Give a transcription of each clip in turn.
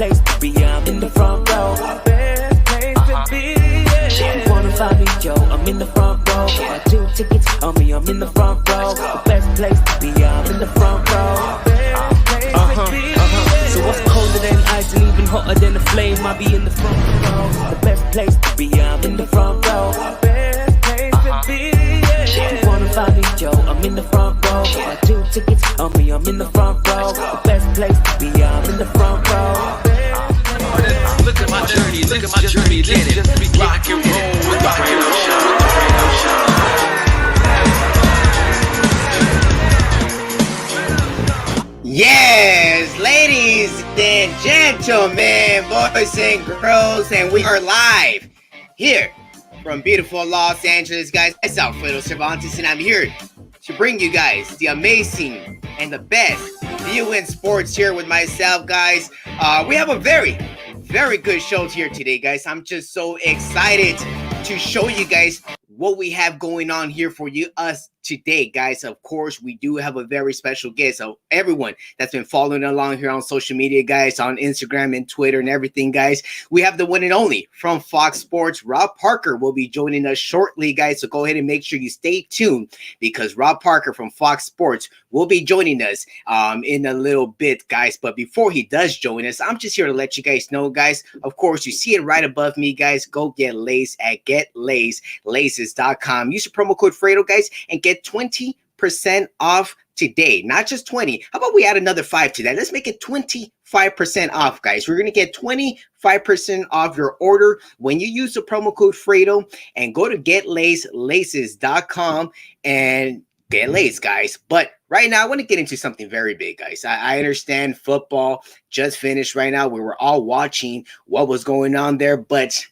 place to be, I'm in the front row. Best place to be, yeah. You wanna find me, yo, I'm in the front row. Got 2 tickets on me, I'm in the front row. The best place to be, I'm in the front row. Best place to be, yeah. So what's colder than ice and even hotter than a flame? I be in the front row. The best place to be, I'm in the front row. Best place to be, yeah. You wanna find me, yo, I'm in the front row. Got 2 tickets on me, I'm in the front row. The best place to be, I'm in the front row. Look at my journey, look at my journey, let it just be rock and roll with the Fredo Show. Yes, ladies and gentlemen, boys and girls, and we are live here from beautiful Los Angeles, guys. Myself, Fredo Cervantes, and I'm here to bring you guys the amazing and the best view in sports here with myself, guys. We have a very good show here today, guys. I'm just so excited to show you guys what we have going on here for us today, guys. Of course, we do have a very special guest. So everyone that's been following along here on social media, guys, on Instagram and Twitter and everything, guys, we have the one and only from Fox Sports, Rob Parker, will be joining us shortly, guys. So go ahead and make sure you stay tuned, because Rob Parker from Fox Sports will be joining us in a little bit, guys. But before he does join us, I'm just here to let you guys know, guys. Of course, you see it right above me, guys. Go get Lays at getlaces.com. Use the promo code Fredo, guys, and get 20% off today. Not just 20. How about we add another 5 to that? Let's make it 25% off, guys. We're going to get 25% off your order when you use the promo code Fredo and go to getlaces.com and get Lays, guys. But right now, I want to get into something very big, guys. I understand football just finished right now. We were all watching what was going on there, but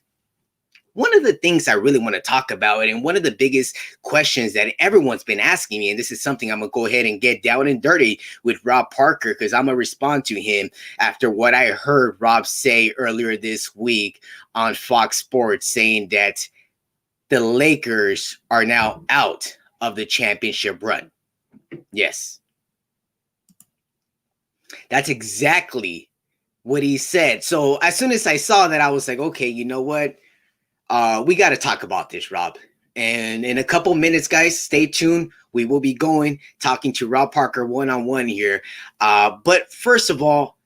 one of the things I really want to talk about, and one of the biggest questions that everyone's been asking me, and this is something I'm going to go ahead and get down and dirty with Rob Parker, because I'm going to respond to him after what I heard Rob say earlier this week on Fox Sports, saying that the Lakers are now out of the championship run. Yes. That's exactly what he said. So as soon as I saw that, I was like, okay, you know what? We got to talk about this, Rob. And in a couple minutes, guys, stay tuned. We will be talking to Rob Parker one-on-one here. But first of all,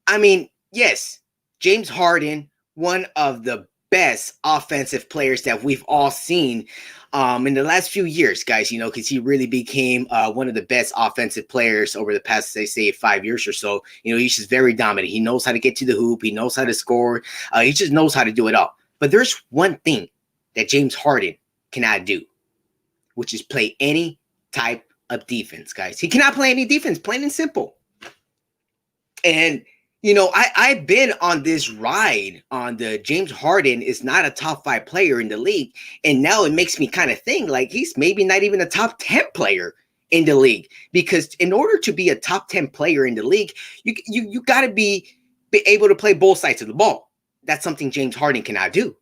I mean, yes, James Harden, one of the best offensive players that we've all seen in the last few years, guys, you know, because he really became one of the best offensive players over the past, they say, 5 years or so. You know, he's just very dominant. He knows how to get to the hoop. He knows how to score. He just knows how to do it all. But there's one thing that James Harden cannot do, which is play any type of defense, guys. He cannot play any defense, plain and simple. And, you know, I've been on this ride on the James Harden is not a top 5 player in the league. And now it makes me kind of think like he's maybe not even a top 10 player in the league. Because in order to be a top 10 player in the league, you got to be able to play both sides of the ball. That's something James Harden cannot do.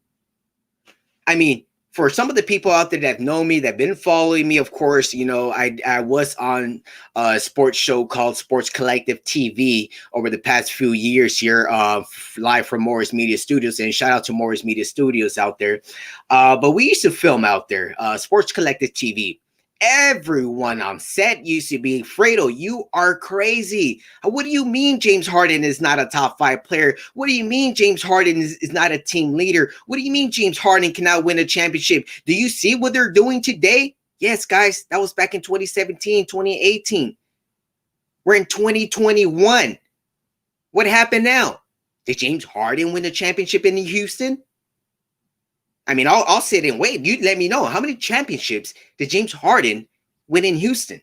I mean, for some of the people out there that know me, that have been following me, of course, you know, I was on a sports show called Sports Collective TV over the past few years here, live from Morris Media Studios. And shout out to Morris Media Studios out there. But we used to film out there, Sports Collective TV. Everyone on set used to be, Fredo, you are crazy. What do you mean James Harden is not a top 5 player? What do you mean James Harden is not a team leader? What do you mean James Harden cannot win a championship? Do you see what they're doing today? Yes, guys, that was back in 2017, 2018. We're in 2021. What happened now? Did James Harden win a championship in Houston? I mean, I'll sit and wait. You let me know, how many championships did James Harden win in Houston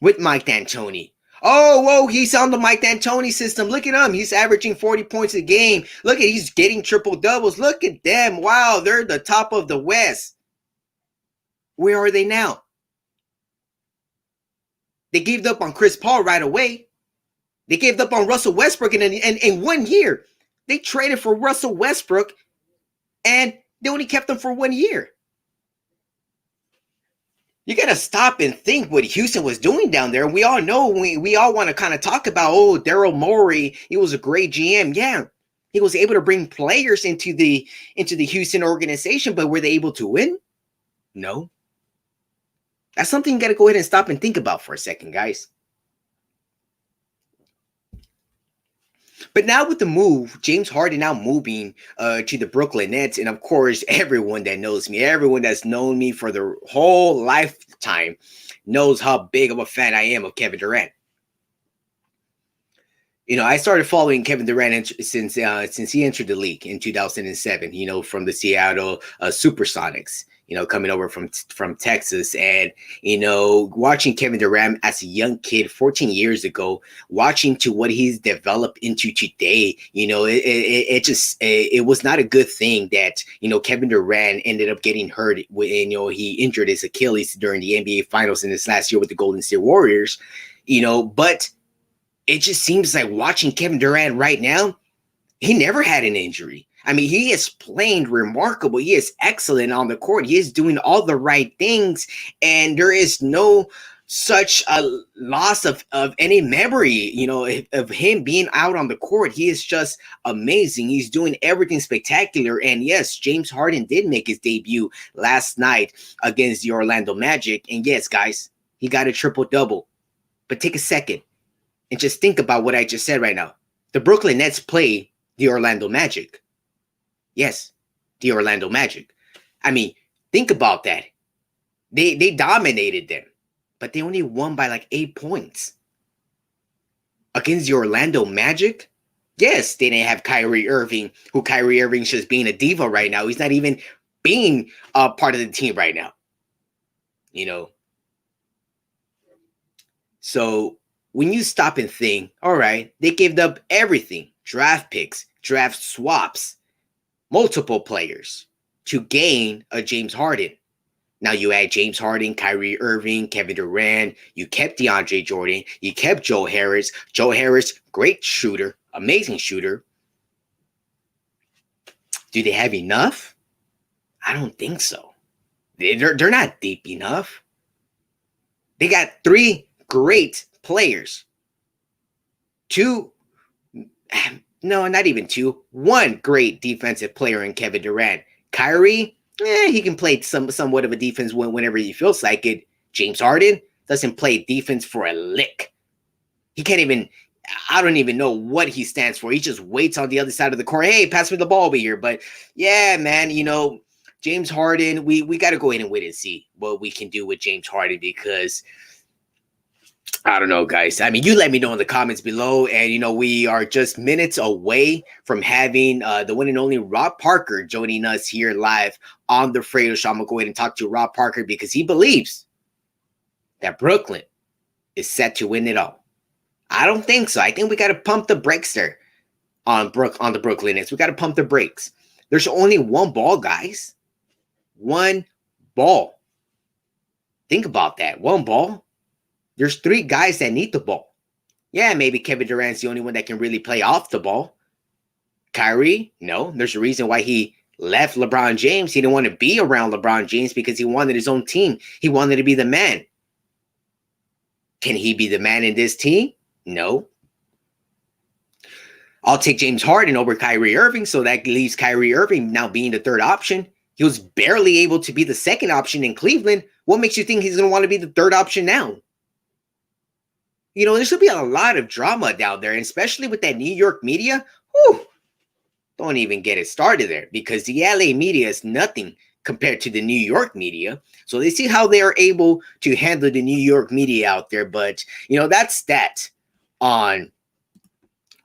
with Mike D'Antoni? Oh, he's on the Mike D'Antoni system. Look at him. He's averaging 40 points a game. Look at, he's getting triple doubles. Look at them. Wow, they're the top of the West. Where are they now? They gave up on Chris Paul right away. They gave up on Russell Westbrook in 1 year. They traded for Russell Westbrook, and they only kept him for 1 year. You got to stop and think what Houston was doing down there. We all know, we all want to kind of talk about, oh, Daryl Morey, he was a great GM. Yeah, he was able to bring players into the Houston organization, but were they able to win? No. That's something you got to go ahead and stop and think about for a second, guys. But now with the move, James Harden now moving to the Brooklyn Nets, and of course, everyone that knows me, everyone that's known me for their whole lifetime knows how big of a fan I am of Kevin Durant. You know, I started following Kevin Durant since he entered the league in 2007, you know, from the Seattle Supersonics, you know, coming over from Texas, and, you know, watching Kevin Durant as a young kid 14 years ago, watching to what he's developed into today, you know, it was not a good thing that, you know, Kevin Durant ended up getting hurt when, you know, he injured his Achilles during the NBA Finals in his last year with the Golden State Warriors, you know, but it just seems like watching Kevin Durant right now, he never had an injury. I mean, he is playing remarkable. He is excellent on the court. He is doing all the right things, and there is no such a loss of any memory, you know, of him being out on the court. He is just amazing. He's doing everything spectacular. And yes, James Harden did make his debut last night against the Orlando Magic. And yes, guys, he got a triple-double. But take a second and just think about what I just said right now. The Brooklyn Nets play the Orlando Magic. Yes, the Orlando Magic. I mean, think about that. They dominated them, but they only won by like 8 points. Against the Orlando Magic, yes, they didn't have Kyrie Irving, who Kyrie Irving's just being a diva right now. He's not even being a part of the team right now. You know? So when you stop and think, all right, they gave up everything, draft picks, draft swaps, multiple players to gain a James Harden. Now you add James Harden, Kyrie Irving, Kevin Durant, you kept DeAndre Jordan, you kept Joe Harris. Joe Harris, great shooter, amazing shooter. Do they have enough? I don't think so. They're not deep enough. They got 3 great players. 2, no, not even 2. 1 great defensive player in Kevin Durant. Kyrie, he can play somewhat of a defense whenever he feels like it. James Harden doesn't play defense for a lick. He can't even, I don't even know what he stands for. He just waits on the other side of the court. Hey, pass me the ball over here. But yeah, man, you know, James Harden, we got to go ahead and wait and see what we can do with James Harden, because I don't know, guys. I mean, you let me know in the comments below. And, you know, we are just minutes away from having the one and only Rob Parker joining us here live on the Fredo Show. I'm going to go ahead and talk to Rob Parker because he believes that Brooklyn is set to win it all. I don't think so. I think we got to pump the brakes there on the Brooklyn Nets. We got to pump the brakes. There's only one ball, guys. One ball. Think about that. One ball. There's 3 guys that need the ball. Yeah, maybe Kevin Durant's the only one that can really play off the ball. Kyrie, no. There's a reason why he left LeBron James. He didn't want to be around LeBron James because he wanted his own team. He wanted to be the man. Can he be the man in this team? No. I'll take James Harden over Kyrie Irving, so that leaves Kyrie Irving now being the 3rd option. He was barely able to be the 2nd option in Cleveland. What makes you think he's going to want to be the 3rd option now? You know, there's going to be a lot of drama down there, and especially with that New York media. Whew, don't even get it started there, because the LA media is nothing compared to the New York media. So they see how they are able to handle the New York media out there. But, you know, that's that on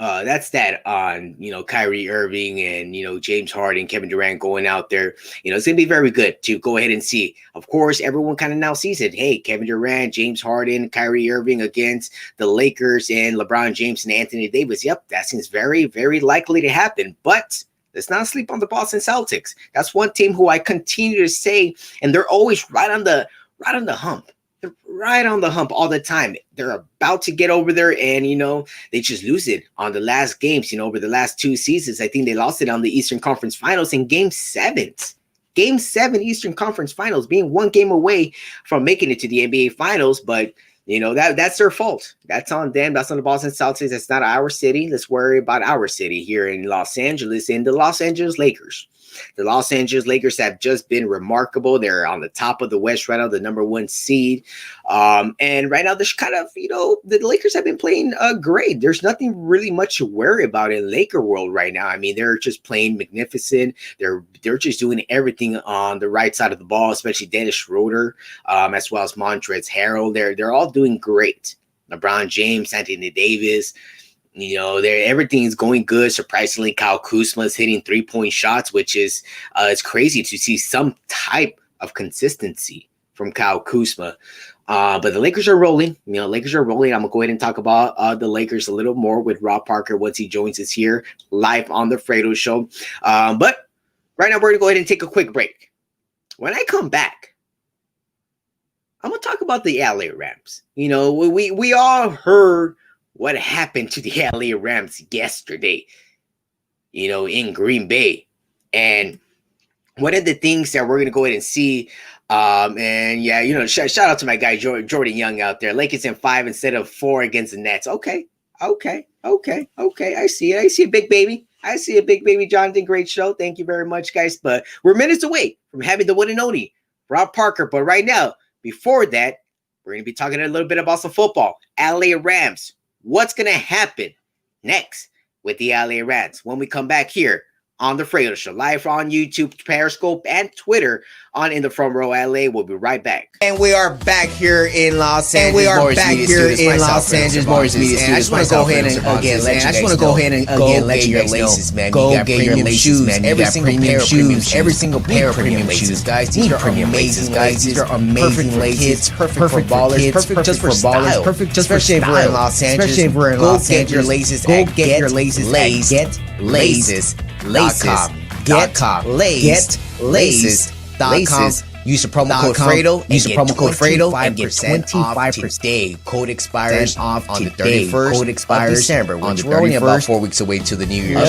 you know, Kyrie Irving and, you know, James Harden, Kevin Durant going out there. You know, it's going to be very good to go ahead and see. Of course, everyone kind of now sees it. Hey, Kevin Durant, James Harden, Kyrie Irving against the Lakers and LeBron James and Anthony Davis. Yep, that seems very, very likely to happen. But let's not sleep on the Boston Celtics. That's one team who I continue to say, and they're always right on the hump. They're right on the hump all the time. They're about to get over there, and, you know, they just lose it on the last games. You know, over the last 2 seasons, I think they lost it on the Eastern Conference Finals in Game 7. Game 7 Eastern Conference Finals, being one game away from making it to the NBA Finals, but that's their fault. That's on them. That's on the Boston Celtics. That's not our city. Let's worry about our city here in Los Angeles and the Los Angeles Lakers. The Los Angeles Lakers have just been remarkable. They're on the top of the West right now, the number 1 seed. And right now, there's kind of, the Lakers have been playing great. There's nothing really much to worry about in Laker world right now. I mean, they're just playing magnificent. They're just doing everything on the right side of the ball, especially Dennis Schroeder, as well as Montrezl Harrell. They're all doing great. LeBron James, Anthony Davis. Everything is going good. Surprisingly, Kyle Kuzma is hitting 3-point shots, which is it's crazy to see some type of consistency from Kyle Kuzma. But the Lakers are rolling. Lakers are rolling. I'm gonna go ahead and talk about the Lakers a little more with Rob Parker once he joins us here live on the Fredo Show. But right now, we're gonna go ahead and take a quick break. When I come back, I'm gonna talk about the LA Rams. We all heard what happened to the LA Rams yesterday, in Green Bay. And one of the things that we're going to go ahead and see, shout out to my guy, Jordan Young out there. Lakers in 5 instead of 4 against the Nets. Okay. I see it. I see a big baby. Jonathan. Great show. Thank you very much, guys. But we're minutes away from having the one and only Rob Parker. But right now, before that, we're going to be talking a little bit about some football. LA Rams. What's going to happen next with the LA Rams when we come back here on the Fredo Show, live on YouTube, Periscope, and Twitter on In the Front Row LA. We'll be right back. And we are back here in Los Angeles. Morris Media Studios. I just want to go ahead and let you guys know. Go get your laces, man. Every single pair of premium shoes, guys. These are amazing, guys. These are amazing laces. Perfect for ballers. Perfect just for ballers. Perfect just for style. We're in Los Angeles. Go get your laces. Go get your laces. Get laces.com. Laces.com. Use the promo code Fredo. And get 25% off today. Code expires on the 31st of December. We're only about 4 weeks away to the New Year. Go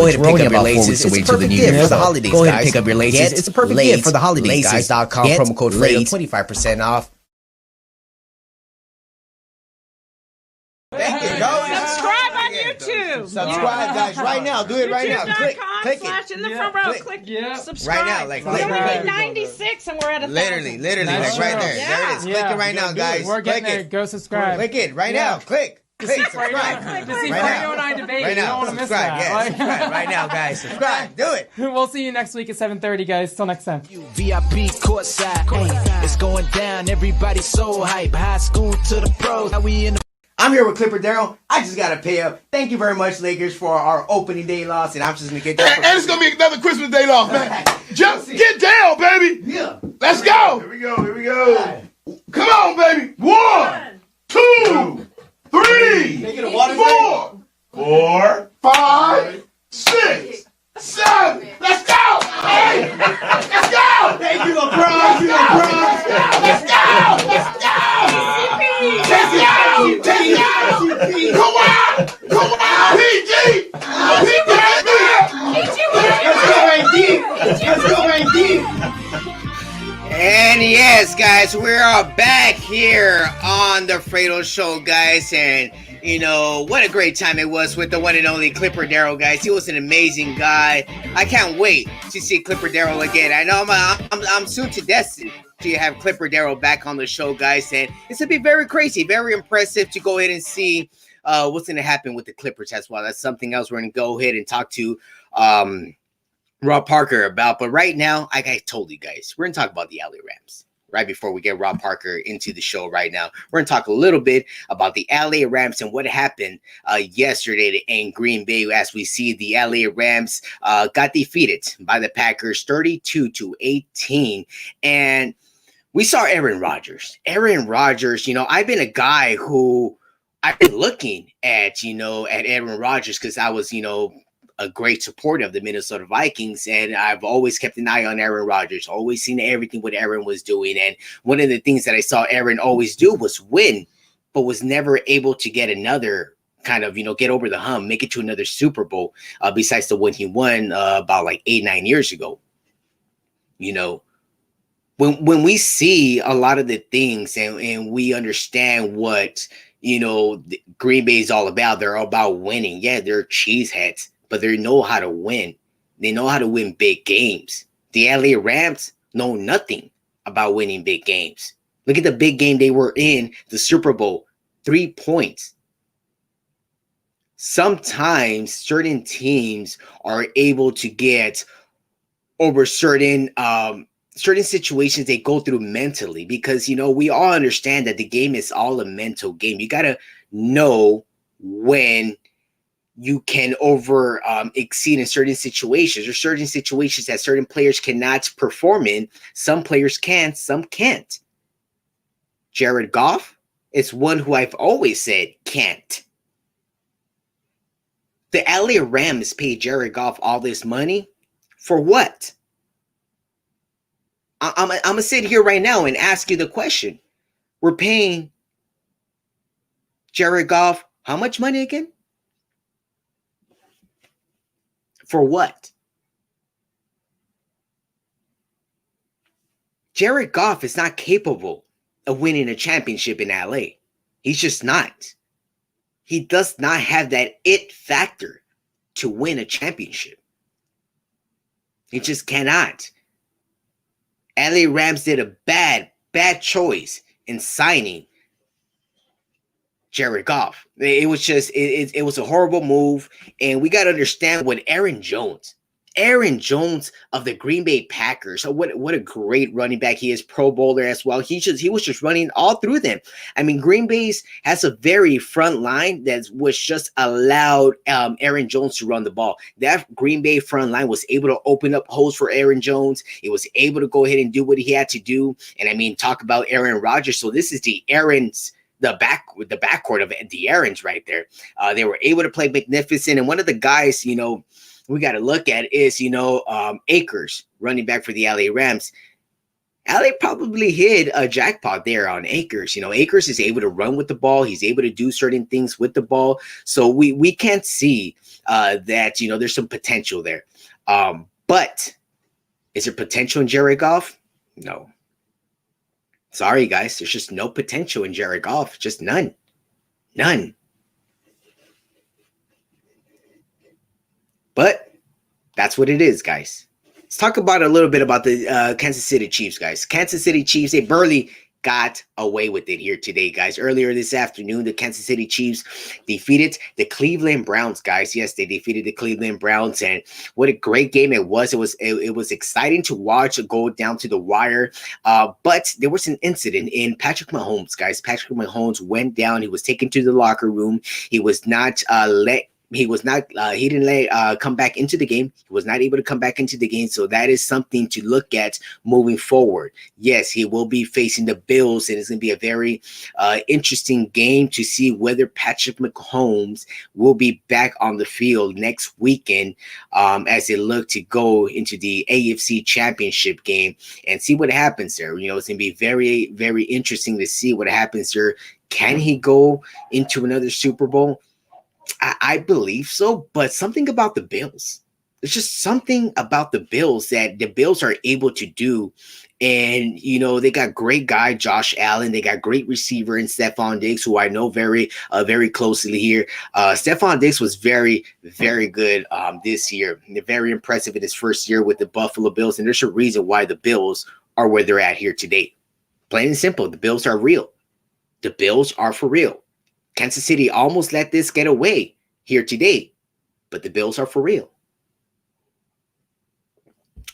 ahead and pick up your laces. It's a perfect gift for the holidays, guys. Go ahead and pick up your laces. It's a perfect gift for the holidays, guys. Laces.com. Promo code Fredo. 25% off. Thank you. Subscribe on YouTube. Subscribe, guys, right now. Do it right now. Click it. /in the front row. Click subscribe. Right now, We're at 96 and we're at 1,000. Literally, like right there. Yeah. There it is. Click it right now, guys. We're getting Click there. it. Go subscribe. Click it right now. Click. Subscribe. To see Right Fredo now. and I debate. Right You don't now. want to miss Subscribe. that. Yeah, subscribe right now, guys. Subscribe. Do it. We'll see you next week at 7:30, guys. Till next time. VIP courtside. It's going down. Everybody's so hype. High school to the pros. Now we in the I'm here with Clipper Darrell. I just got to pay up. Thank you very much, Lakers, for our opening day loss, and I'm just going to get that. And it's going to be another Christmas day off, man. Just get down, baby. Yeah. Let's go. Here we go. Come on, baby. 1, 2, 3, 4, 5, 6, 7. Let's go. Hey, let's go. Thank you, LeBron. Let's go. Come on. PG. Let's go right deep. And yes, guys, we are back here on the Fredo Show, guys, and what a great time it was with the one and only Clipper Darrell, guys. He was an amazing guy. I can't wait to see Clipper Darrell again. I know I'm soon to destined to have Clipper Darrell back on the show, guys, and it's gonna be very crazy, very impressive to go ahead and see what's gonna happen with the Clippers as well. That's something else we're gonna go ahead and talk to Rob Parker about. But right now, like I told you guys, we're gonna talk about the LA Rams. Right before we get Rob Parker into the show right now, we're going to talk a little bit about the LA Rams and what happened yesterday in Green Bay. As we see, the LA Rams got defeated by the Packers 32-18. And we saw Aaron Rodgers. I've been a guy who I've been looking at Aaron Rodgers because I was, a great supporter of the Minnesota Vikings, and I've always kept an eye on Aaron Rodgers, always seen everything what Aaron was doing. And one of the things that I saw Aaron always do was win, but was never able to get another kind of, get over the hump, make it to another Super Bowl, besides the one he won about like 8-9 years ago. You know, when we see a lot of the things and we understand what, you know, Green Bay is all about, they're all about winning. Yeah, they're cheeseheads, but they know how to win. They know how to win big games. The LA Rams know nothing about winning big games. Look at the big game they were in, the Super Bowl, 3 points. Sometimes certain teams are able to get over certain situations they go through mentally, because, you know, we all understand that the game is all a mental game. You got to know when you can over exceed in certain situations, or certain situations that certain players cannot perform in. Some players can, some can't. Jared Goff is one who I've always said can't. The LA Rams paid Jared Goff all this money for what? I'm going to sit here right now and ask you the question. We're paying Jared Goff how much money again? For what? Jared Goff is not capable of winning a championship in LA. He's just not. He does not have that it factor to win a championship. He just cannot. LA Rams did a bad choice in signing Jared Goff. It was just, it was a horrible move. And we got to understand what Aaron Jones of the Green Bay Packers. So what a great running back he is, Pro Bowler as well. He was just running all through them. I mean, Green Bay's has a very front line that was just allowed Aaron Jones to run the ball. That Green Bay front line was able to open up holes for Aaron Jones. It was able to go ahead and do what he had to do. And I mean, talk about Aaron Rodgers. So this is the backcourt of the Aarons right there. They were able to play magnificent. And one of the guys, you know, we got to look at is, you know, Akers, running back for the LA Rams. LA probably hit a jackpot there on Akers. You know, Akers is able to run with the ball. He's able to do certain things with the ball. So we can't see that, you know, there's some potential there. But is there potential in Jared Goff? No. Sorry, guys. There's just no potential in Jared Goff. Just none. None. But that's what it is, guys. Let's talk about a little bit about the Kansas City Chiefs, guys. Kansas City Chiefs, they barely got away with it here today, guys. Earlier this afternoon, the Kansas City Chiefs defeated the Cleveland Browns, guys. Yes, they defeated the Cleveland Browns, and what a great game it was. It was exciting to watch it go down to the wire, but there was an incident in Patrick Mahomes, guys. Patrick Mahomes went down. He was taken to the locker room. He was not he didn't come back into the game. He was not able to come back into the game. So that is something to look at moving forward. Yes, he will be facing the Bills, and it's going to be a very interesting game to see whether Patrick Mahomes will be back on the field next weekend as they look to go into the AFC Championship game and see what happens there. You know, it's going to be very, very interesting to see what happens there. Can he go into another Super Bowl? I believe so, but something about the Bills. There's just something about the Bills that the Bills are able to do. And, you know, they got great guy, Josh Allen. They got great receiver in Stephon Diggs, who I know very closely here. Stephon Diggs was very, very good this year. Very impressive in his first year with the Buffalo Bills. And there's a reason why the Bills are where they're at here today. Plain and simple, the Bills are real. The Bills are for real. Kansas City almost let this get away here today, but the Bills are for real.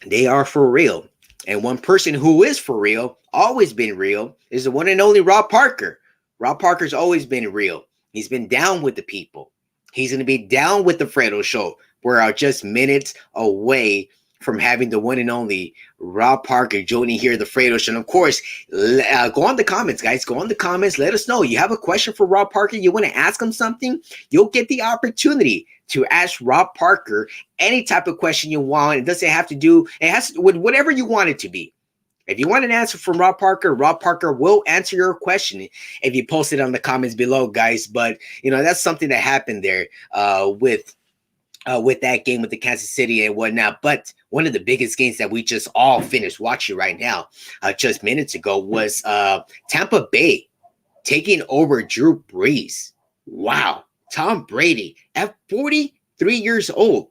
They are for real. And one person who is for real, always been real, is the one and only Rob Parker. Rob Parker's always been real. He's been down with the people. He's going to be down with the Fredo show. We're just minutes away from having the one and only Rob Parker joining here, the Fredo show. And of course, go on the comments, guys. Go on the comments. Let us know. You have a question for Rob Parker. You want to ask him something? You'll get the opportunity to ask Rob Parker any type of question you want. It doesn't have to do, it has to, with whatever you want it to be. If you want an answer from Rob Parker will answer your question if you post it on the comments below, guys. But, you know, that's something that happened there with with that game with the Kansas City and whatnot. But one of the biggest games that we just all finished watching right now, just minutes ago, was Tampa Bay taking over Drew Brees. Wow. Tom Brady at 43 years old.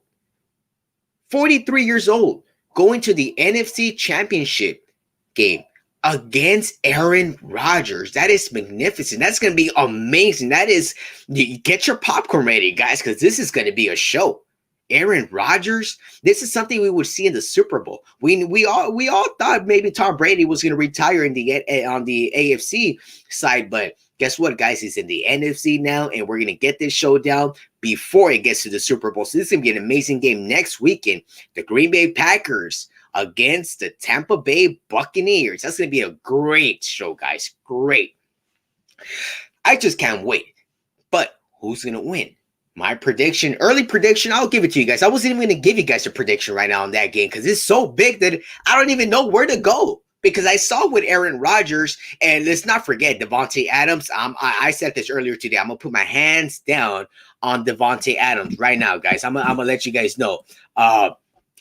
43 years old. Going to the NFC Championship game against Aaron Rodgers. That is magnificent. That's going to be amazing. That is, get your popcorn ready, guys, because this is going to be a show. Aaron Rodgers, this is something we would see in the Super Bowl. We all thought maybe Tom Brady was going to retire on the AFC side, but guess what, guys? He's in the NFC now, and we're going to get this showdown before it gets to the Super Bowl. So this is going to be an amazing game next weekend. The Green Bay Packers against the Tampa Bay Buccaneers. That's going to be a great show, guys. Great. I just can't wait. But who's going to win? My prediction, early prediction, I'll give it to you guys. I wasn't even going to give you guys a prediction right now on that game because it's so big that I don't even know where to go. Because I saw with Aaron Rodgers, and let's not forget Davante Adams. I said this earlier today. I'm going to put my hands down on Davante Adams right now, guys. I'm gonna let you guys know.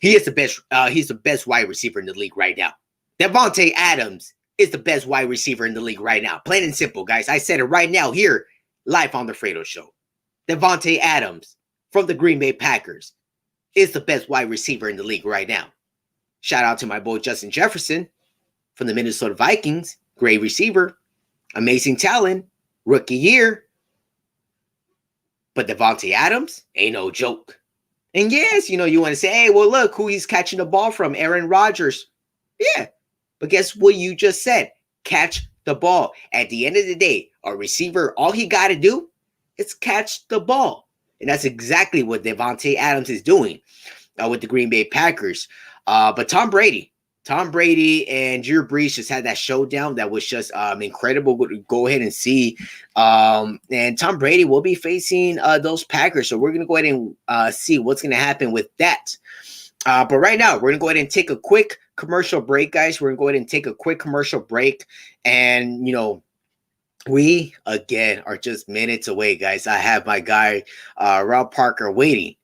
He is the best. He's the best wide receiver in the league right now. Davante Adams is the best wide receiver in the league right now. Plain and simple, guys. I said it right now here, live on the Fredo Show. Davante Adams from the Green Bay Packers is the best wide receiver in the league right now. Shout out to my boy Justin Jefferson from the Minnesota Vikings. Great receiver. Amazing talent. Rookie year. But Davante Adams ain't no joke. And yes, you want to say, hey, well, look who he's catching the ball from, Aaron Rodgers. Yeah. But guess what you just said? Catch the ball. At the end of the day, a receiver, all he got to do is catch the ball. And that's exactly what Davante Adams is doing with the Green Bay Packers. But Tom Brady and Drew Brees just had that showdown that was just incredible to go ahead and see. And Tom Brady will be facing those Packers. So we're going to go ahead and see what's going to happen with that. But right now, we're going to go ahead and take a quick commercial break, guys. We're going to go ahead and take a quick commercial break. And, we, again, are just minutes away, guys. I have my guy, Rob Parker, waiting.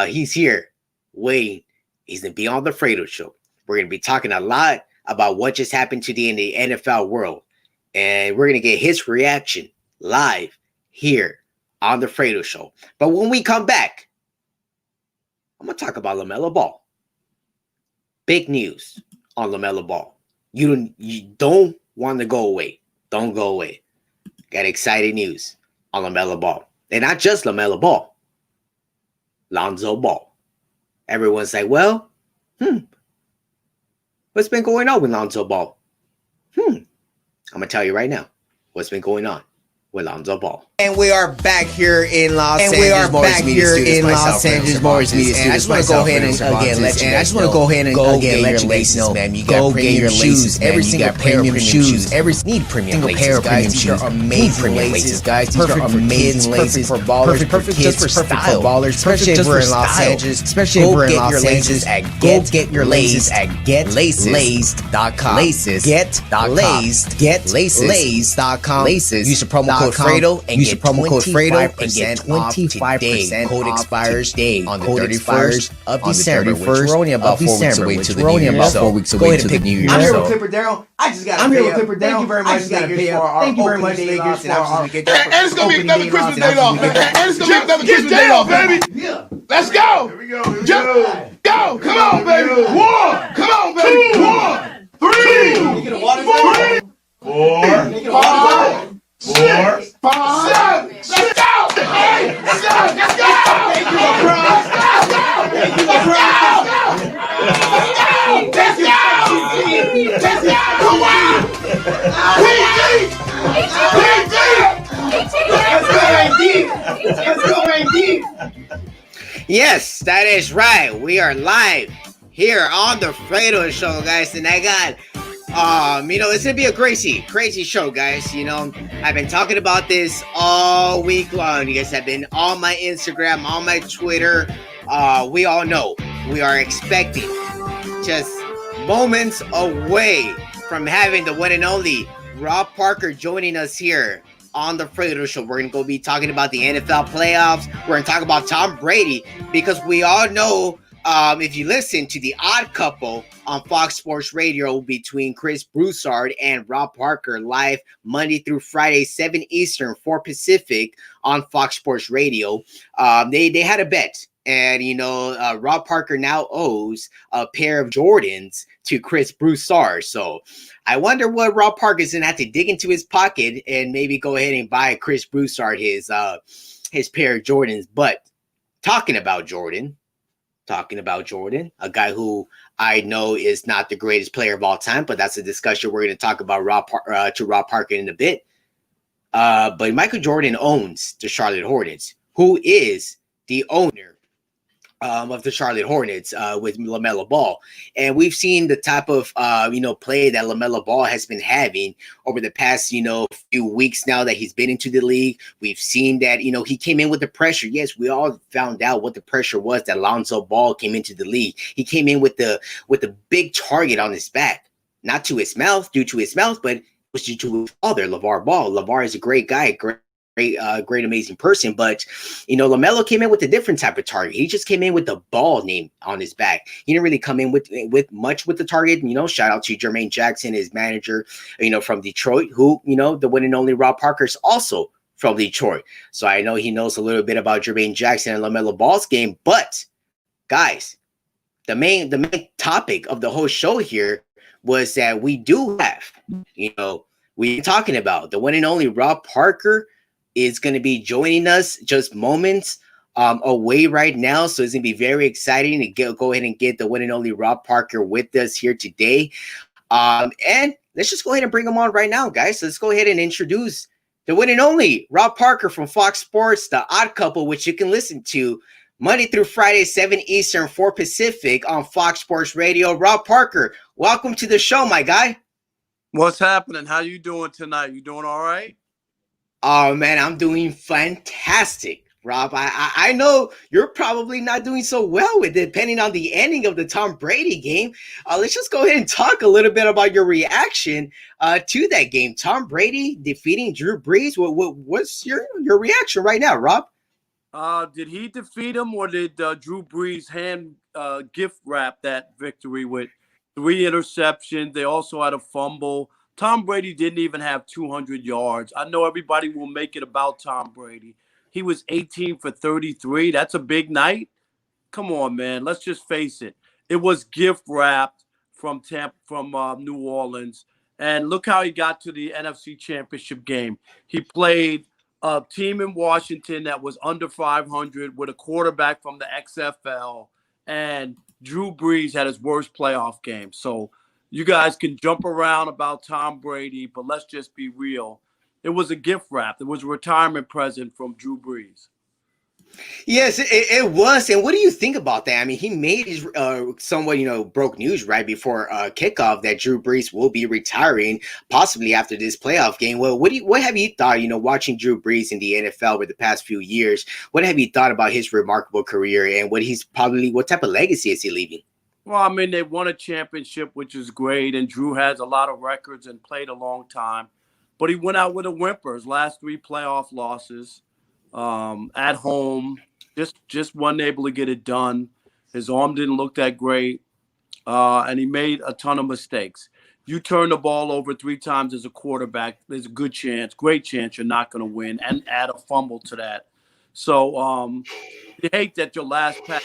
He's here, waiting. He's going to be on the Fredo Show. We're going to be talking a lot about what just happened today in the NFL world. And we're going to get his reaction live here on the Fredo Show. But when we come back, I'm going to talk about LaMelo Ball. Big news on LaMelo Ball. You don't want to go away. Don't go away. Got exciting news on LaMelo Ball. And not just LaMelo Ball. Lonzo Ball. Everyone's like, well, what's been going on with Lonzo Ball? I'm going to tell you right now what's been going on with Lonzo Ball. And we are back here in Los Angeles. Morris Media Studios. And I just want to go ahead and again let you guys know. Let you guys know, man. You got premium shoes. Every single pair of shoes. Every need premium pair of premium shoes. These are amazing laces, guys. These are amazing laces for ballers. Perfect just for style. Ballers, especially if we're in Los Angeles. Especially if we're in Los Angeles. Go get your laces at GetLaced.com. Laces. GetLaced.com. Laces. Use the promo code Fredo and get 25% off. Code expires on the 31st of December, which we're only about 4 weeks away to the New Year. So 4 weeks away to the New Year. I'm here with Clipper Daryl. I just got to pay up. Thank you very much. Thank you very much, Vegas. And it's going to be another Christmas day off. And it's going to be another Christmas day off, baby. Yeah. Let's go. Here we go. Go. Come on, baby. 1. Come on, baby. 1, 3, 4, 5. 4, 5, 7. Let's go! Hey, let's go! Let's go! Thank you, LeBron. Let's go! Let's go! Come on! Let's go, Randy! Yes, that is right. We are live here on the Fredo Show, guys, and I got it's gonna be a crazy show, guys. I've been talking about this all week long. You guys have been on my Instagram, on my Twitter. We all know we are expecting just moments away from having the one and only Rob Parker joining us here on the Fredo Show. We're going to go be talking about the NFL playoffs. We're going to talk about Tom Brady because we all know, if you listen to The Odd Couple on Fox Sports Radio between Chris Broussard and Rob Parker, live Monday through Friday, 7 Eastern, 4 Pacific on Fox Sports Radio, they had a bet. And, Rob Parker now owes a pair of Jordans to Chris Broussard. So I wonder what Rob Parker is going to have to dig into his pocket and maybe go ahead and buy Chris Broussard his pair of Jordans. But talking about Jordan, a guy who I know is not the greatest player of all time, but that's a discussion we're going to talk about Rob Parker in a bit. But Michael Jordan owns the Charlotte Hornets, who is the owner of the Charlotte Hornets with LaMelo Ball. And we've seen the type of, play that LaMelo Ball has been having over the past, few weeks now that he's been into the league. We've seen that, he came in with the pressure. Yes, we all found out what the pressure was that Lonzo Ball came into the league. He came in with the big target on his back, not to his mouth, due to his mouth, but it was due to his father, LeVar Ball. LeVar is a great guy, great, amazing person. But, LaMelo came in with a different type of target. He just came in with the ball name on his back. He didn't really come in with much with the target. Shout out to Jermaine Jackson, his manager, from Detroit, who, the one and only Rob Parker is also from Detroit. So I know he knows a little bit about Jermaine Jackson and LaMelo Ball's game. But, guys, the main topic of the whole show here was that we do have, we're talking about the one and only Rob Parker is going to be joining us just moments away right now. So it's going to be very exciting to go ahead and get the one and only Rob Parker with us here today. And let's just go ahead and bring him on right now, guys. Let's go ahead and introduce the one and only Rob Parker from Fox Sports, The Odd Couple, which you can listen to Monday through Friday, 7 Eastern, 4 Pacific on Fox Sports Radio. Rob Parker, welcome to the show, my guy. What's happening? How you doing tonight? You doing all right? Oh, man, I'm doing fantastic, Rob. I know you're probably not doing so well with it, depending on the ending of the Tom Brady game. Let's just go ahead and talk a little bit about your reaction to that game. Tom Brady defeating Drew Brees. What's your reaction right now, Rob? Did he defeat him, or did Drew Brees hand gift wrap that victory with 3 interceptions? They also had a fumble. Tom Brady didn't even have 200 yards. I know everybody will make it about Tom Brady. He was 18 for 33. That's a big night. Come on, man. Let's just face it. It was gift wrapped from New Orleans. And look how he got to the NFC Championship game. He played a team in Washington that was under 500 with a quarterback from the XFL. And Drew Brees had his worst playoff game. So you guys can jump around about Tom Brady, but let's just be real. It was a gift wrap. It was a retirement present from Drew Brees. Yes, it was. And what do you think about that? I mean, he made his somewhat, broke news right before kickoff that Drew Brees will be retiring possibly after this playoff game. Well, what have you thought, watching Drew Brees in the NFL over the past few years? What have you thought about his remarkable career and what type of legacy is he leaving? Well, I mean, they won a championship, which is great, and Drew has a lot of records and played a long time. But he went out with a whimper. His last 3 playoff losses at home, just wasn't able to get it done. His arm didn't look that great, and he made a ton of mistakes. You turn the ball over 3 times as a quarterback, there's a great chance you're not going to win, and add a fumble to that. So you hate that your last pass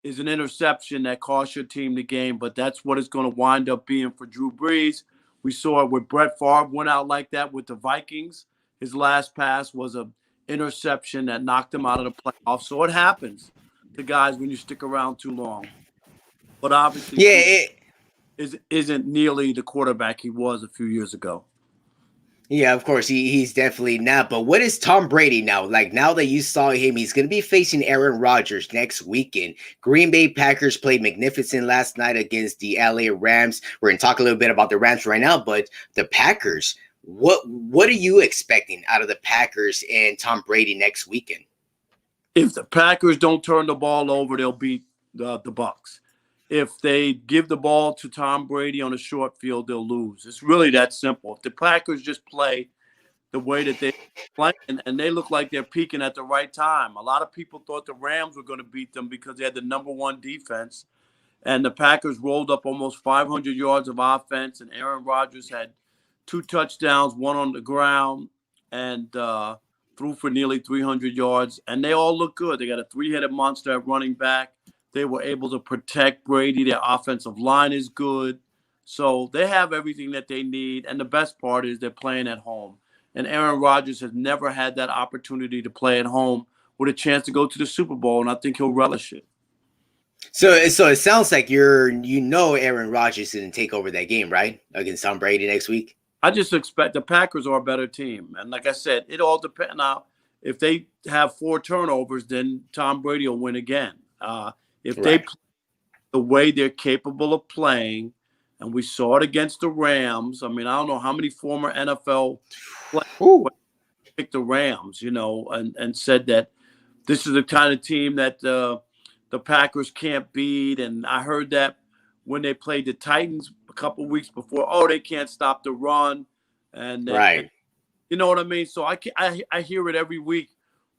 is an interception that cost your team the game, but that's what it's going to wind up being for Drew Brees. We saw it with Brett Favre went out like that with the Vikings. His last pass was an interception that knocked him out of the playoffs. So it happens to guys when you stick around too long. But obviously, isn't nearly the quarterback he was a few years ago. Yeah, of course, he's definitely not. But what is Tom Brady now? Like, now that you saw him, he's going to be facing Aaron Rodgers next weekend. Green Bay Packers played magnificent last night against the LA Rams. We're going to talk a little bit about the Rams right now, but the Packers, what are you expecting out of the Packers and Tom Brady next weekend? If the Packers don't turn the ball over, they'll beat the Bucs. If they give the ball to Tom Brady on a short field, they'll lose. It's really that simple. If the Packers just play the way that they playing, and they look like they're peaking at the right time. A lot of people thought the Rams were going to beat them because they had the number one defense, and the Packers rolled up almost 500 yards of offense, and Aaron Rodgers had 2 touchdowns, 1 on the ground, and threw for nearly 300 yards, and they all look good. They got a 3-headed monster at running back. They were able to protect Brady. Their offensive line is good. So they have everything that they need, and the best part is they're playing at home. And Aaron Rodgers has never had that opportunity to play at home with a chance to go to the Super Bowl, and I think he'll relish it. So it sounds like Aaron Rodgers didn't take over that game, right? Against Tom Brady next week. I just expect the Packers are a better team. And like I said, it all depends. Now, if they have 4 turnovers, then Tom Brady will win again. If they play the way they're capable of playing, and we saw it against the Rams. I mean, I don't know how many former NFL players picked the Rams, and said that this is the kind of team that the Packers can't beat. And I heard that when they played the Titans a couple weeks before, they can't stop the run. And you know what I mean? So I hear it every week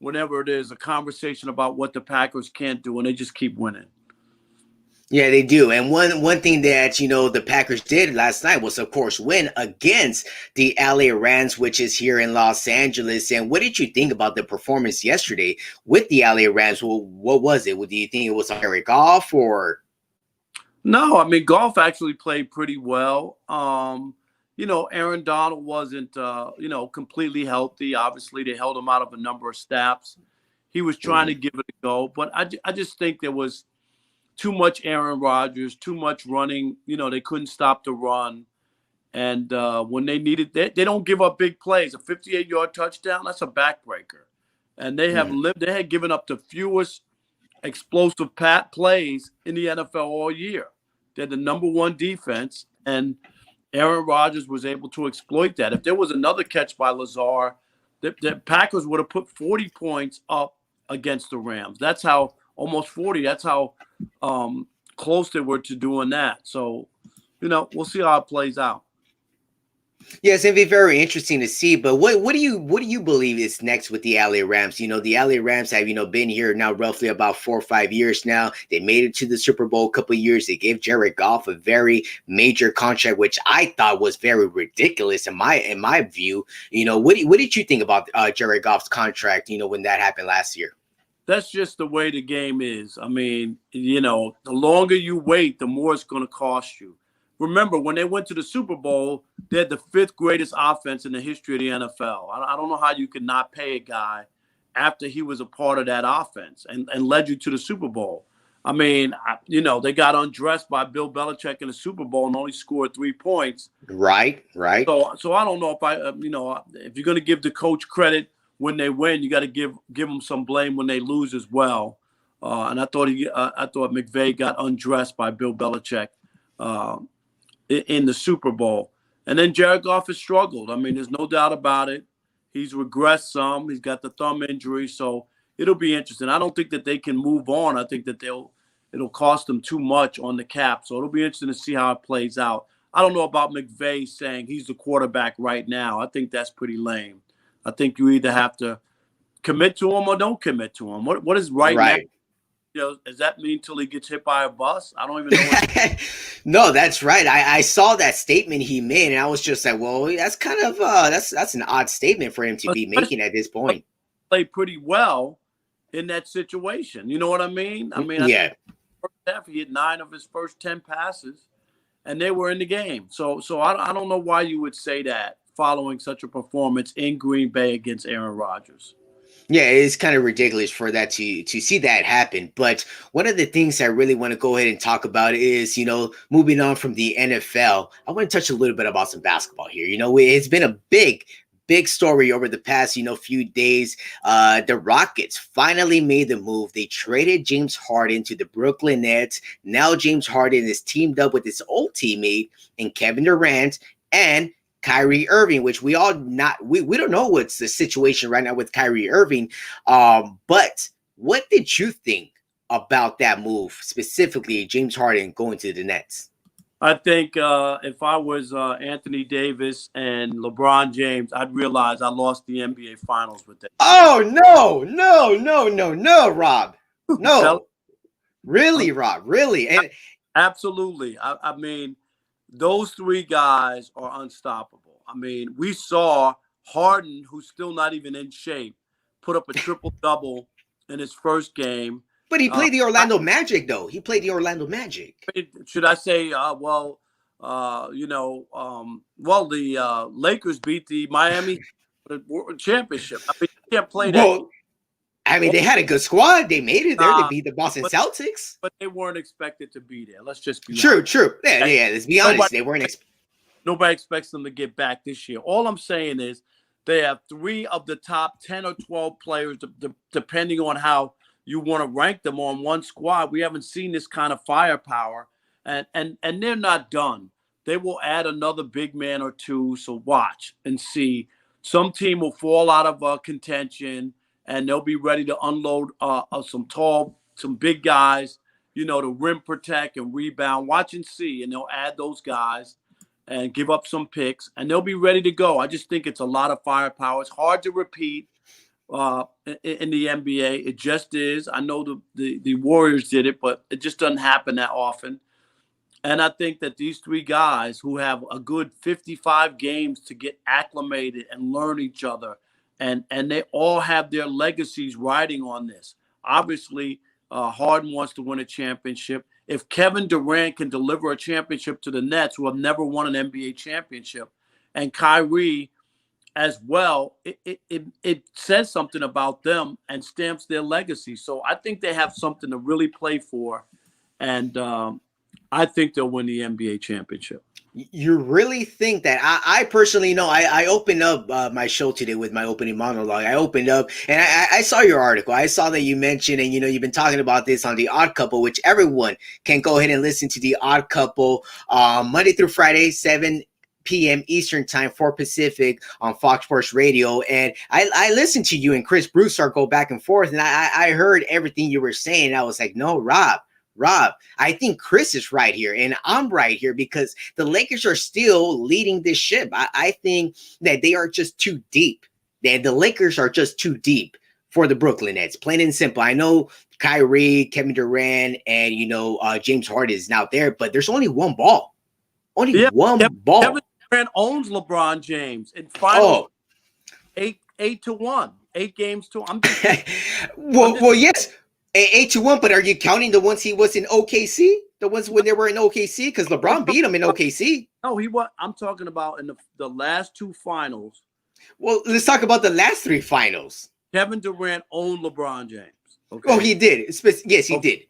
whenever there's a conversation about what the Packers can't do, and they just keep winning. Yeah, they do. And one thing that, the Packers did last night was, of course, win against the LA Rams, which is here in Los Angeles. And what did you think about the performance yesterday with the LA Rams? Well, what was it? Do you think it was Jared Goff or? No, I mean, Goff actually played pretty well. Aaron Donald wasn't, completely healthy. Obviously, they held him out of a number of snaps. He was trying to give it a go. But I just think there was too much Aaron Rodgers, too much running. They couldn't stop the run. And when they needed they don't give up big plays. A 58-yard touchdown, that's a backbreaker. And they had given up the fewest explosive plays in the NFL all year. They're the number one defense, and Aaron Rodgers was able to exploit that. If there was another catch by Lazard, the Packers would have put 40 points up against the Rams. That's how almost 40. That's how close they were to doing that. So, we'll see how it plays out. Yes, it'd be very interesting to see. But what do you believe is next with the LA Rams? The LA Rams have been here now roughly about 4 or 5 years now. They made it to the Super Bowl a couple of years. They gave Jared Goff a very major contract, which I thought was very ridiculous in my view. What did you think about Jared Goff's contract? When that happened last year. That's just the way the game is. I mean, the longer you wait, the more it's going to cost you. Remember, when they went to the Super Bowl, they had the 5th greatest offense in the history of the NFL. I don't know how you could not pay a guy after he was a part of that offense and led you to the Super Bowl. I mean, they got undressed by Bill Belichick in the Super Bowl and only scored 3 points. Right. So I don't know if you're going to give the coach credit when they win, you got to give them some blame when they lose as well. And I thought McVay got undressed by Bill Belichick in the Super Bowl. And then Jared Goff has struggled. I mean, there's no doubt about it. He's regressed some. He's got the thumb injury, so it'll be interesting. I don't think that they can move on. I think that it'll cost them too much on the cap. So it'll be interesting to see how it plays out. I don't know about McVay saying he's the quarterback right now. I think that's pretty lame. I think you either have to commit to him or don't commit to him. What is right now? Does that mean till he gets hit by a bus? I don't even know. No, that's right. I saw that statement he made, and I was just like, well, that's kind of that's an odd statement for him to be making at this point. Played pretty well in that situation. You know what I mean? I mean, first half he hit 9 of his first 10 passes, and they were in the game. So I don't know why you would say that following such a performance in Green Bay against Aaron Rodgers. Yeah, it's kind of ridiculous for that to see that happen. But one of the things I really want to go ahead and talk about is, moving on from the NFL, I want to touch a little bit about some basketball here. It's been a big story over the past, few days. The Rockets finally made the move. They traded James Harden to the Brooklyn Nets. Now James Harden is teamed up with his old teammate and Kevin Durant and Kyrie Irving, which we don't know what's the situation right now with Kyrie Irving. But what did you think about that move, specifically James Harden going to the Nets? I think if I was Anthony Davis and LeBron James, I'd realize I lost the NBA Finals with that. Oh no, Rob. No. Really, Rob. Really. And absolutely. I mean, those three guys are unstoppable. I mean, we saw Harden, who's still not even in shape, put up a triple-double in his first game. But he played the Orlando Magic, though. He played the Orlando Magic. Should I say, the Lakers beat the Miami championship. I mean, you can't play that. Well, I mean, they had a good squad. They made it there to beat the Boston Celtics. But they weren't expected to be there. Let's just be honest. True. Yeah, let's be honest. They weren't nobody expects them to get back this year. All I'm saying is they have 3 of the top 10 or 12 players, depending on how you want to rank them on one squad. We haven't seen this kind of firepower, and they're not done. They will add another big man or two. So watch and see. Some team will fall out of contention, and they'll be ready to unload some big guys, to rim protect and rebound. Watch and see, and they'll add those guys and give up some picks, and they'll be ready to go. I just think it's a lot of firepower. It's hard to repeat in the NBA. It just is. I know the Warriors did it, but it just doesn't happen that often. And I think that these 3 guys who have a good 55 games to get acclimated and learn each other, and they all have their legacies riding on this. Obviously, Harden wants to win a championship. If Kevin Durant can deliver a championship to the Nets, who have never won an NBA championship, and Kyrie as well, it says something about them and stamps their legacy. So I think they have something to really play for, and I think they'll win the NBA championship. You really think that? I personally know. I opened up my show today with my opening monologue. I opened up and I saw your article. I saw that you mentioned, and you've been talking about this on The Odd Couple, which everyone can go ahead and listen to The Odd Couple Monday through Friday, 7 p.m. Eastern time, 4 Pacific on Fox Sports Radio. And I listened to you and Chris Broussard go back and forth, and I heard everything you were saying. I was like, no, Rob, I think Chris is right here, and I'm right here, because the Lakers are still leading this ship. I think that they are just too deep. That the Lakers are just too deep for the Brooklyn Nets, plain and simple. I know Kyrie, Kevin Durant, and James Harden is now there, but there's only one ball. Only one ball. Kevin Durant owns LeBron James in finals 8-1, 8 games to. Well, yes. 8-1, but are you counting the ones he was in OKC? The ones when they were in OKC? Because LeBron beat him in OKC. No, I'm talking about in the last 2 finals. Well, let's talk about the last 3 finals. Kevin Durant owned LeBron James. Okay? Oh, he did. Yes, he did.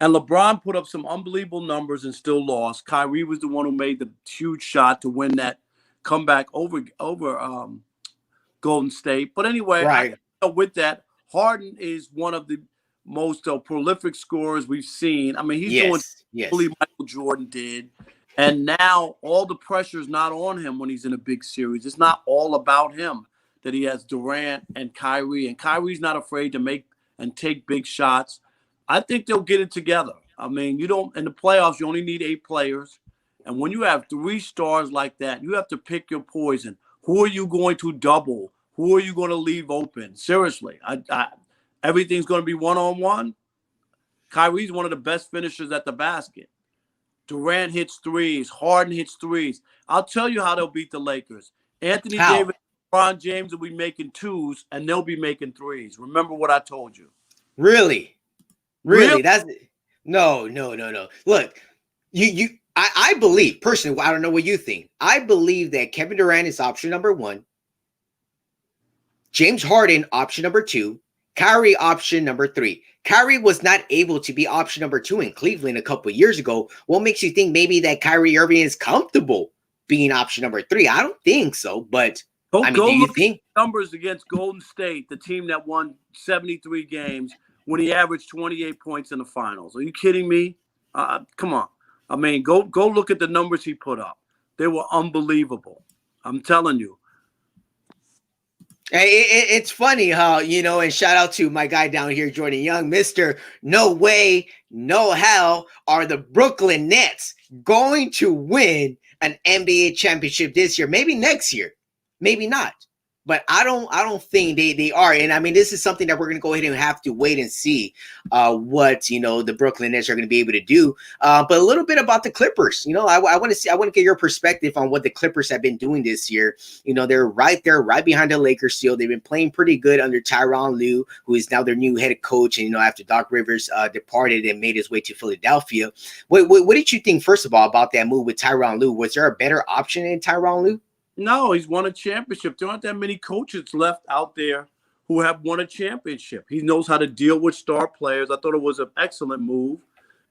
And LeBron put up some unbelievable numbers and still lost. Kyrie was the one who made the huge shot to win that comeback over Golden State. But anyway, right. With that, Harden is one of the most prolific scorers we've seen. I mean, he's doing what Michael Jordan did. And now all the pressure is not on him when he's in a big series. It's not all about him, that he has Durant and Kyrie. And Kyrie's not afraid to make and take big shots. I think they'll get it together. I mean, in the playoffs, you only need 8 players. And when you have 3 stars like that, you have to pick your poison. Who are you going to double? Who are you going to leave open? Seriously, everything's going to be one-on-one. Kyrie's one of the best finishers at the basket. Durant hits threes. Harden hits threes. I'll tell you how they'll beat the Lakers. Anthony Davis, LeBron James will be making 2s, and they'll be making 3s. Remember what I told you. Really? That's no. Look, I believe, personally, I don't know what you think. I believe that Kevin Durant is option number 1. James Harden, option number 2. Kyrie, option number 3. Kyrie was not able to be option number 2 in Cleveland a couple of years ago. What makes you think maybe that Kyrie Irving is comfortable being option number 3? I don't think so, but do you think? Numbers against Golden State, the team that won 73 games when he averaged 28 points in the finals. Are you kidding me? Come on. I mean, go look at the numbers he put up. They were unbelievable. I'm telling you. It's funny how, and shout out to my guy down here, Jordan Young, Mr. No way, no how are the Brooklyn Nets going to win an NBA championship this year. Maybe next year, maybe not. But I don't think they are. And I mean, this is something that we're going to go ahead and have to wait and see what, the Brooklyn Nets are going to be able to do. But a little bit about the Clippers. I want to get your perspective on what the Clippers have been doing this year. They're right there, right behind the Lakers still. They've been playing pretty good under Tyronn Lue, who is now their new head coach. And, after Doc Rivers departed and made his way to Philadelphia. What did you think, first of all, about that move with Tyronn Lue? Was there a better option in Tyronn Lue? No, he's won a championship. There aren't that many coaches left out there who have won a championship. He knows how to deal with star players. I thought it was an excellent move.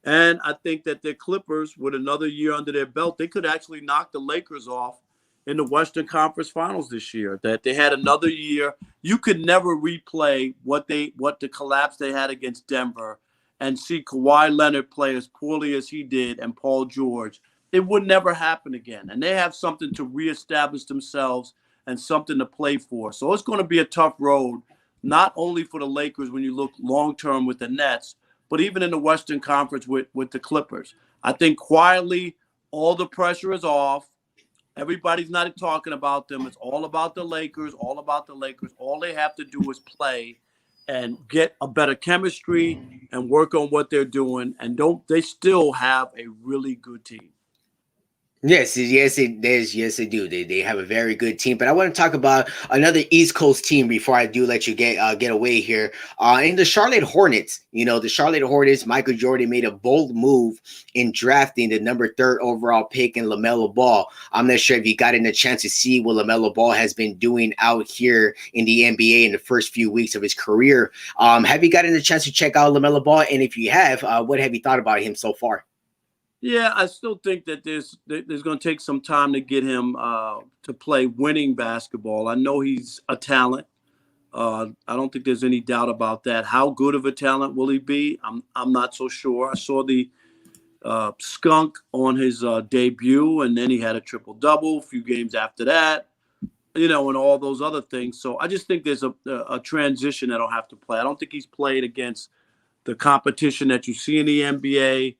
And I think that the Clippers, with another year under their belt, they could actually knock the Lakers off in the Western Conference Finals this year. That they had another year. You could never replay what the collapse they had against Denver and see Kawhi Leonard play as poorly as he did and Paul George. It would never happen again. And they have something to reestablish themselves and something to play for. So it's going to be a tough road, not only for the Lakers when you look long-term with the Nets, but even in the Western Conference with the Clippers. I think quietly all the pressure is off. Everybody's not talking about them. It's all about the Lakers, all about the Lakers. All they have to do is play and get a better chemistry and work on what they're doing. And they still have a really good team. Yes, it is. Yes, they do. They have a very good team. But I want to talk about another East Coast team before I do let you get away here. In the Charlotte Hornets, the Charlotte Hornets, Michael Jordan made a bold move in drafting the number 3 overall pick in LaMelo Ball. I'm not sure if you got a chance to see what LaMelo Ball has been doing out here in the NBA in the first few weeks of his career. Have you gotten a chance to check out LaMelo Ball? And if you have, what have you thought about him so far? Yeah, I still think that there's going to take some time to get him to play winning basketball. I know he's a talent. I don't think there's any doubt about that. How good of a talent will he be? I'm not so sure. I saw the skunk on his debut, and then he had a triple-double a few games after that, and all those other things. So I just think there's a transition that'll have to play. I don't think he's played against the competition that you see in the NBA.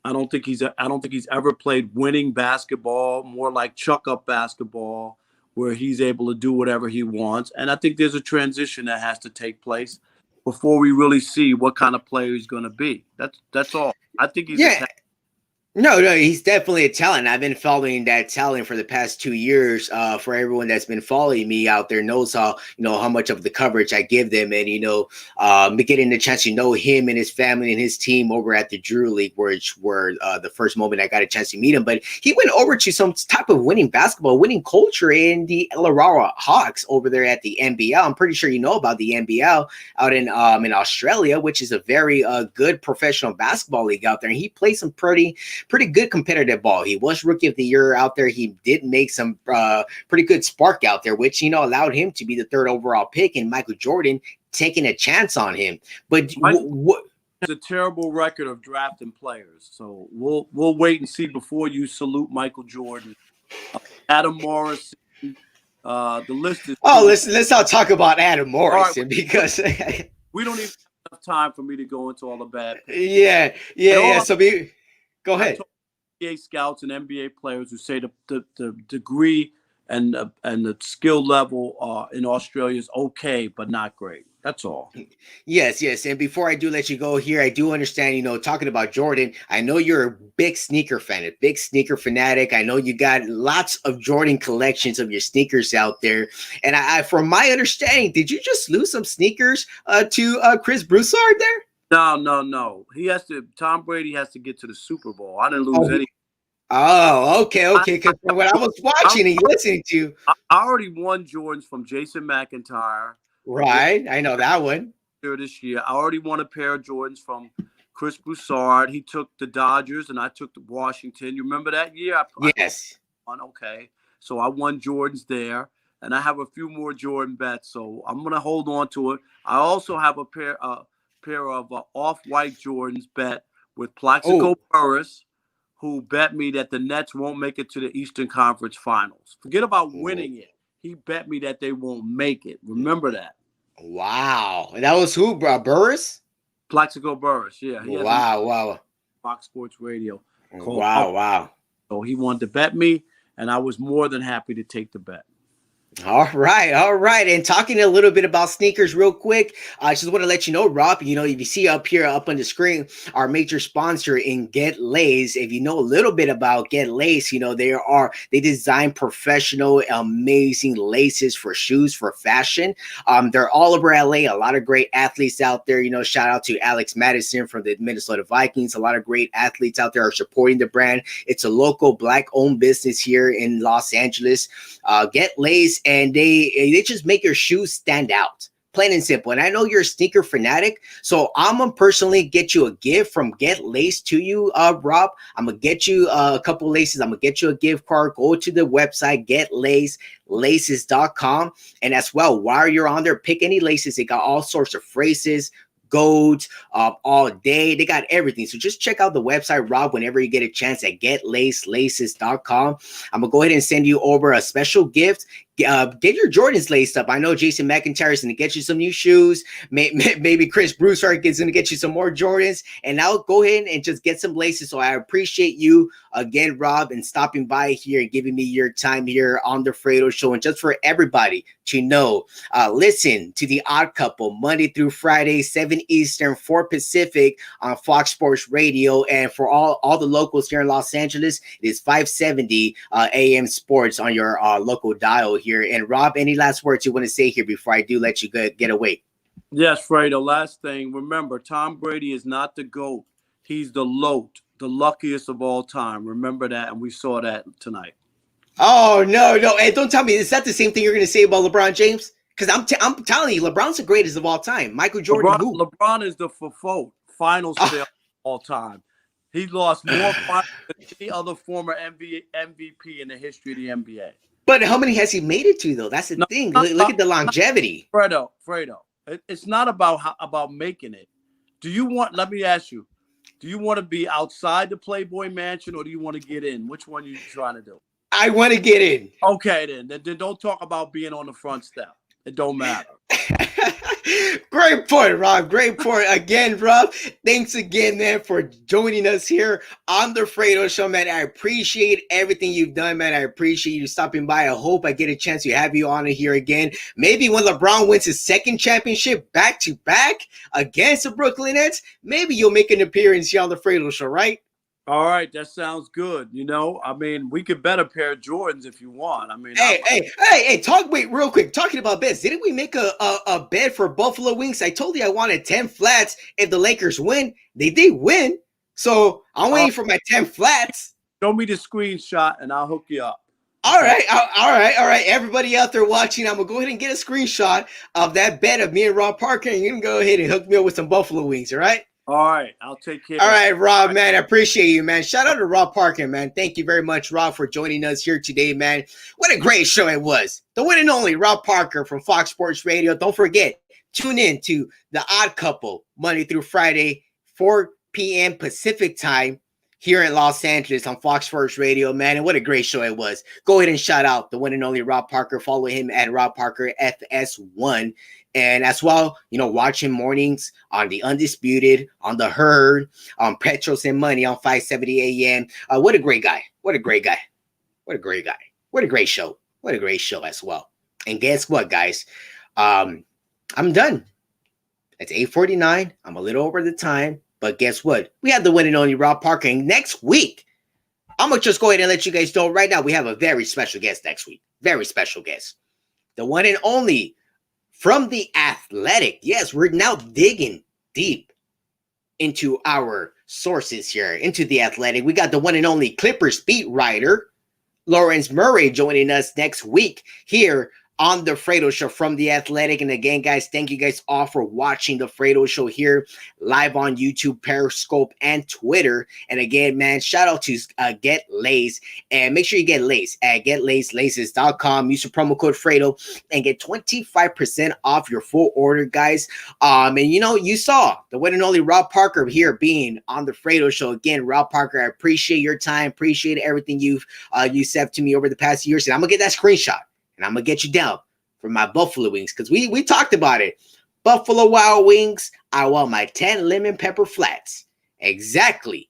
I don't think he's ever played winning basketball, more like chuck-up basketball, where he's able to do whatever he wants. And I think there's a transition that has to take place before we really see what kind of player he's going to be. That's all. I think he's No, he's definitely a talent. I've been following that talent for the past 2 years. For everyone that's been following me out there knows how much of the coverage I give them, and getting the chance to know him and his family and his team over at the Drew League, which were the first moment I got a chance to meet him. But he went over to some type of winning culture in the Illawarra Hawks over there at the NBL. I'm pretty sure you know about the NBL out in Australia, which is a very good professional basketball league out there. And he played some pretty good competitive ball. He was Rookie of the Year out there. He did make some pretty good spark out there, which allowed him to be the 3rd overall pick, and Michael Jordan taking a chance on him. But it's a terrible record of drafting players. So we'll wait and see before you salute Michael Jordan. Adam Morrison. The list is. Oh, let's not talk about Adam Morrison, because we don't even have enough time for me to go into all the bad. Yeah. So go ahead. NBA scouts and NBA players who say the degree and the skill level in Australia is okay, but not great. That's all. Yes. And before I do let you go here, I do understand, talking about Jordan, I know you're a big sneaker fan, a big sneaker fanatic. I know you got lots of Jordan collections of your sneakers out there. And I from my understanding, did you just lose some sneakers to Chris Broussard there? No. Tom Brady has to get to the Super Bowl. I didn't lose any. Oh, okay. Because when I was watching and listening to you, I already won Jordans from Jason McIntyre. Right, I know that one. This year, I already won a pair of Jordans from Chris Broussard. He took the Dodgers, and I took the Washington. You remember that year? Yes. Okay, so I won Jordans there, and I have a few more Jordan bets. So I'm gonna hold on to it. I also have a pair of off-white Jordans bet with Plaxico Burress, who bet me that the Nets won't make it to the Eastern Conference Finals. Forget about winning it. He bet me that they won't make it. Remember that. Wow. That was who, bro? Burress? Plaxico Burress, yeah. Wow. Fox Sports Radio. Wow. So he wanted to bet me, and I was more than happy to take the bet. All right. And talking a little bit about sneakers real quick, I just want to let you know, Rob, you know, if you see up here up on the screen, our major sponsor in Get Lace, if you know a little bit about Get Lace, you know, they design professional, amazing laces for shoes, for fashion. They're all over LA, a lot of great athletes out there, you know, shout out to Alex Madison from the Minnesota Vikings. A lot of great athletes out there are supporting the brand. It's a local Black owned business here in Los Angeles. Get Lace, and they just make your shoes stand out, plain and simple. And I know you're a sneaker fanatic, so I'm gonna personally get you a gift from Get Lace to you, Rob. I'm gonna get you a couple laces. I'm gonna get you a gift card. Go to the website getlaces.com, and as well, while you're on there, pick any laces. They got all sorts of phrases, golds, all day. They got everything. So just check out the website, Rob, whenever you get a chance at getlaces.com. I'm going to go ahead and send you over a special gift. Get your Jordans laced up. I know Jason McIntyre is going to get you some new shoes. Maybe Chris Broussard is going to get you some more Jordans. And now go ahead and just get some laces. So I appreciate you again, Rob, and stopping by here and giving me your time here on the Fredo Show. And just for everybody to know, listen to The Odd Couple Monday through Friday, 7 Eastern, 4 Pacific on Fox Sports Radio. And for all the locals here in Los Angeles, it is 570 AM Sports on your local dial here. And Rob, any last words you want to say here before I do let you get away? Yes, Fredo. Last thing, remember, Tom Brady is not the GOAT. He's the LOAT, the luckiest of all time. Remember that, and we saw that tonight. Oh, no. Hey, don't tell me. Is that the same thing you're going to say about LeBron James? Because I'm telling you, LeBron's the greatest of all time. Michael Jordan, LeBron is the finals player of all time. He lost more finals than any other former MVP in the history of the NBA. But how many has he made it to, though? That's the thing. Look at the longevity. Fredo, it's not about making it. Let me ask you, do you want to be outside the Playboy Mansion or do you want to get in? Which one are you trying to do? I want to get in. Okay, then don't talk about being on the front step. It don't matter. Great point, Rob. Great point again, Rob. Thanks again, man, for joining us here on the Fredo Show, man. I appreciate everything you've done, man. I appreciate you stopping by. I hope I get a chance to have you on here again. Maybe when LeBron wins his second championship back to back against the Brooklyn Nets, maybe you'll make an appearance here on the Fredo Show, right? All right, that sounds good. You know, I mean, we could bet a pair of Jordans if you want. I mean, hey, wait, real quick. Talking about bets, didn't we make a bet for Buffalo Wings? I told you I wanted 10 flats if the Lakers win. They did win, so I'm waiting for my 10 flats. Show me the screenshot and I'll hook you up. All right. Everybody out there watching, I'm gonna go ahead and get a screenshot of that bet of me and Rob Parker, and you can go ahead and hook me up with some Buffalo Wings. All right. All right, I'll take care. All right, Rob, man, I appreciate you, man. Shout out to Rob Parker, man. Thank you very much, Rob, for joining us here today, man. What a great show it was. The one and only Rob Parker from Fox Sports Radio. Don't forget, tune in to The Odd Couple Monday through Friday, 4 p.m. Pacific time here in Los Angeles on Fox Sports Radio, man. And what a great show it was. Go ahead and shout out the one and only Rob Parker. Follow him at Rob Parker FS1. And as well, you know, watch him mornings on The Undisputed, on The Herd, on Petros and Money on 570 AM. What a great guy. What a great guy. What a great guy. What a great show. What a great show as well. And guess what, guys? I'm done. It's 8:49. I'm a little over the time. But guess what? We have the one and only Rob Parker. And next week, I'm going to just go ahead and let you guys know right now, we have a very special guest next week. Very special guest. The one and only from The Athletic. Yes, we're now digging deep into our sources here, into The Athletic. We got the one and only Clippers beat writer, Lawrence Murray, joining us next week here on the Fredo Show from The Athletic. And again, guys, thank you guys all for watching the Fredo Show here live on YouTube, Periscope, and Twitter. And again, man, shout out to Get Lace. And make sure you get Lace at getlaces.com. Use the promo code Fredo and get 25% off your full order, guys. And you know, you saw the one and only Rob Parker here being on the Fredo Show. Again, Rob Parker, I appreciate your time, appreciate everything you've you said to me over the past years. And I'm gonna get that screenshot. And I'm going to get you down for my Buffalo Wings because we talked about it. Buffalo Wild Wings, I want my 10 lemon pepper flats. Exactly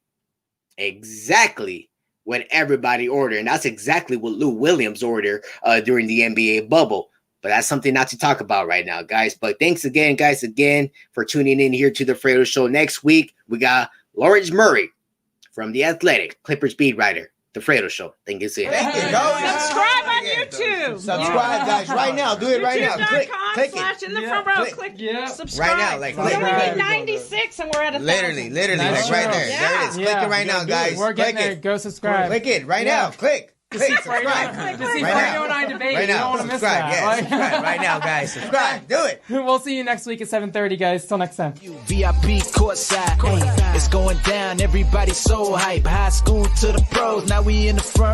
exactly what everybody ordered. And that's exactly what Lou Williams ordered during the NBA bubble. But that's something not to talk about right now, guys. But thanks again, guys, for tuning in here to the Fredo Show. Next week, we got Lawrence Murray from The Athletic, Clippers beat writer, the Fredo Show. Thank you. Thank you. Subscribe on YouTube. Subscribe, guys, right now. Do it right now. Click YouTube.com/in the front row. Click subscribe. Right now, like we only need 96 and we're at 1,000. Literally, like right there. There it is. Click it right now, guys. We're getting Click there. it. Go subscribe. Click it right now. Click. Subscribe. To see Fredo and I debate. Right You don't now. want to miss Subscribe. that. Yeah, subscribe right now, guys. Subscribe. Do it. We'll see you next week at 7:30, guys. Till next time. VIP courtside, it's going down. Everybody so hype. High school to the pros. Now we in the front.